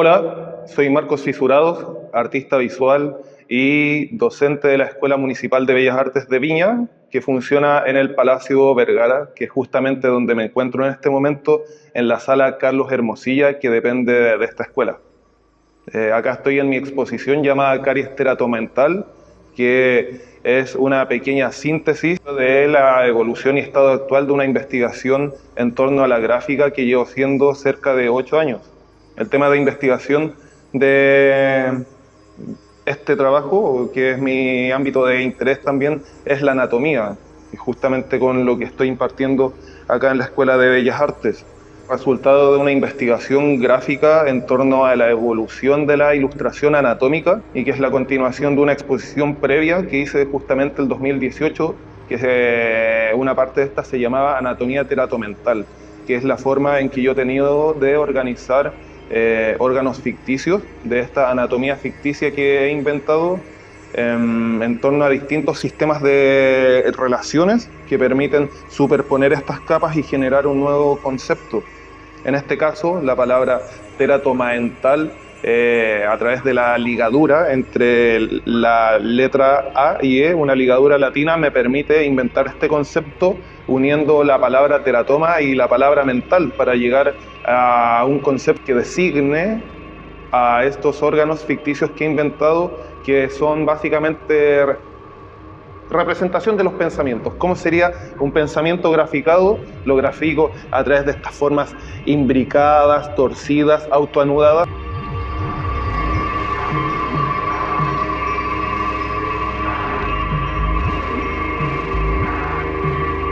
Hola, soy Marcos Fisurados, artista visual y docente de la Escuela Municipal de Bellas Artes de Viña, que funciona en el Palacio Vergara, que es justamente donde me encuentro en este momento, en la sala Carlos Hermosilla, que depende de esta escuela. Acá estoy en mi exposición llamada Caries Teratomental, que es una pequeña síntesis de la evolución y estado actual de una investigación en torno a la gráfica que llevo haciendo cerca de 8 años. El tema de investigación de este trabajo, que es mi ámbito de interés también, es la anatomía, y justamente con lo que estoy impartiendo acá en la Escuela de Bellas Artes. Resultado de una investigación gráfica en torno a la evolución de la ilustración anatómica y que es la continuación de una exposición previa que hice justamente el 2018, que una parte de esta se llamaba Anatomía Teratomental, que es la forma en que yo he tenido de organizar órganos ficticios, de esta anatomía ficticia que he inventado en torno a distintos sistemas de relaciones que permiten superponer estas capas y generar un nuevo concepto. En este caso, la palabra teratomental, a través de la ligadura entre la letra A y E, una ligadura latina, me permite inventar este concepto uniendo la palabra teratoma y la palabra mental para llegar a un concepto que designe a estos órganos ficticios que he inventado, que son básicamente representación de los pensamientos. ¿Cómo sería un pensamiento graficado? Lo grafico a través de estas formas imbricadas, torcidas, autoanudadas.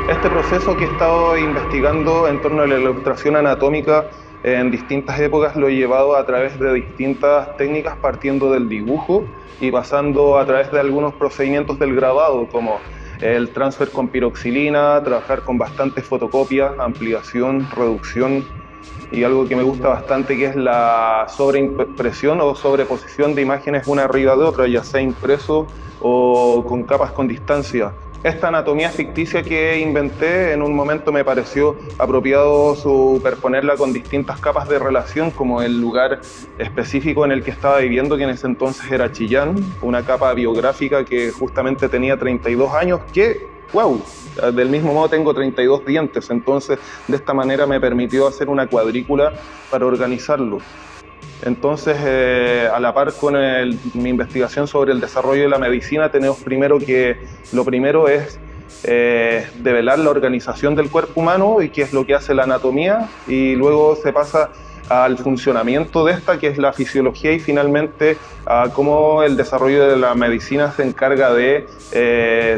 Este proceso que he estado investigando en torno a la ilustración anatómica en distintas épocas lo he llevado a través de distintas técnicas, partiendo del dibujo y pasando a través de algunos procedimientos del grabado, como el transfer con piroxilina, trabajar con bastantes fotocopias, ampliación, reducción y algo que me gusta bastante, que es la sobreimpresión o sobreposición de imágenes una arriba de otra, ya sea impreso o con capas con distancia. Esta anatomía ficticia que inventé, en un momento me pareció apropiado superponerla con distintas capas de relación, como el lugar específico en el que estaba viviendo, que en ese entonces era Chillán, una capa biográfica que justamente tenía 32 años, que, wow, del mismo modo tengo 32 dientes, entonces de esta manera me permitió hacer una cuadrícula para organizarlo. Entonces, a la par con mi investigación sobre el desarrollo de la medicina, tenemos lo primero es develar la organización del cuerpo humano y qué es lo que hace la anatomía, y luego se pasa al funcionamiento de esta, que es la fisiología, y finalmente a cómo el desarrollo de la medicina se encarga de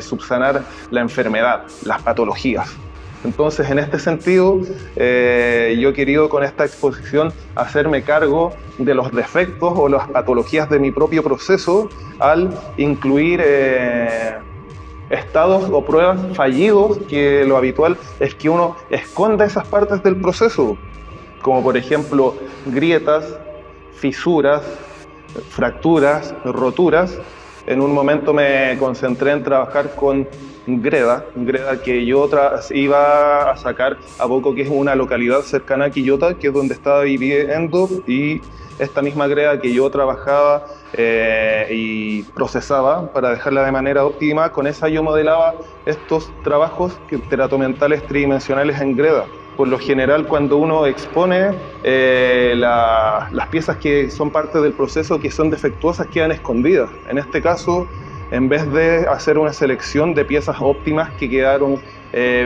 subsanar la enfermedad, las patologías. Entonces, en este sentido, yo he querido con esta exposición hacerme cargo de los defectos o las patologías de mi propio proceso al incluir estados o pruebas fallidos, que lo habitual es que uno esconda esas partes del proceso, como por ejemplo grietas, fisuras, fracturas, roturas. En un momento me concentré en trabajar con greda que yo iba a sacar a poco, que es una localidad cercana a Quillota, que es donde estaba viviendo, y esta misma greda que yo trabajaba y procesaba para dejarla de manera óptima, con esa yo modelaba estos trabajos teratomentales tridimensionales en greda. Por lo general, cuando uno expone las piezas que son parte del proceso, que son defectuosas, quedan escondidas. En este caso, en vez de hacer una selección de piezas óptimas que quedaron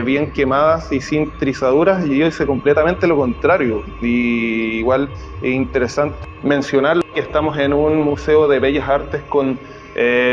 bien quemadas y sin trizaduras, yo hice completamente lo contrario. Y igual es interesante mencionar que estamos en un museo de bellas artes con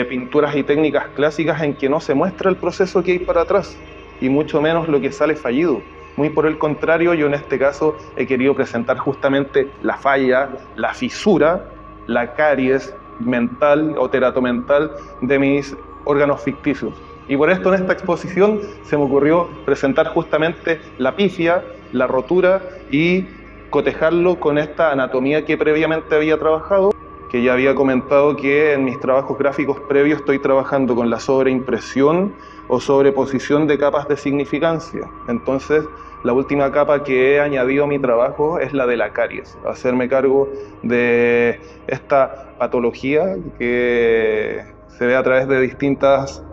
pinturas y técnicas clásicas en que no se muestra el proceso que hay para atrás, y mucho menos lo que sale fallido. Muy por el contrario, yo en este caso he querido presentar justamente la falla, la fisura, la caries mental o teratomental de mis órganos ficticios. Y por esto en esta exposición se me ocurrió presentar justamente la pifia, la rotura, y cotejarlo con esta anatomía que previamente había trabajado, que ya había comentado que en mis trabajos gráficos previos estoy trabajando con la sobreimpresión o sobreposición de capas de significancia. Entonces, La última capa que he añadido a mi trabajo es la de la caries, hacerme cargo de esta patología que se ve a través de distintas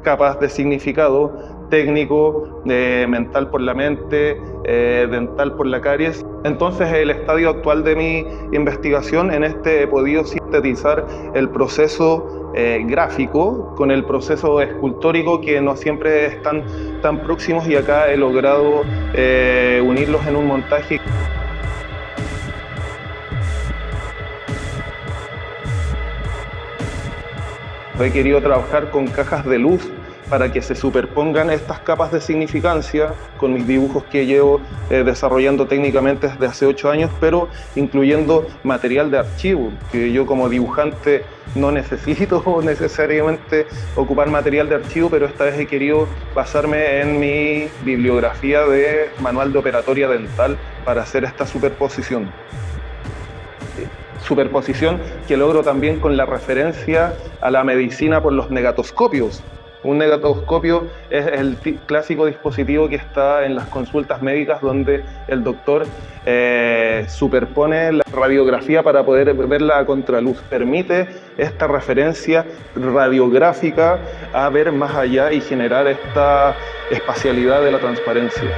capas de significado técnico, mental por la mente, dental por la caries. Entonces, el estadio actual de mi investigación, en este he podido sintetizar el proceso gráfico con el proceso escultórico, que no siempre están tan próximos, y acá he logrado unirlos en un montaje. He querido trabajar con cajas de luz para que se superpongan estas capas de significancia con mis dibujos que llevo desarrollando técnicamente desde hace 8 años, pero incluyendo material de archivo, que yo como dibujante no necesito necesariamente ocupar material de archivo, pero esta vez he querido basarme en mi bibliografía de manual de operatoria dental para hacer esta superposición que logro también con la referencia a la medicina por los negatoscopios. Un negatoscopio es el clásico dispositivo que está en las consultas médicas, donde el doctor superpone la radiografía para poder verla a contraluz. Permite esta referencia radiográfica a ver más allá y generar esta espacialidad de la transparencia.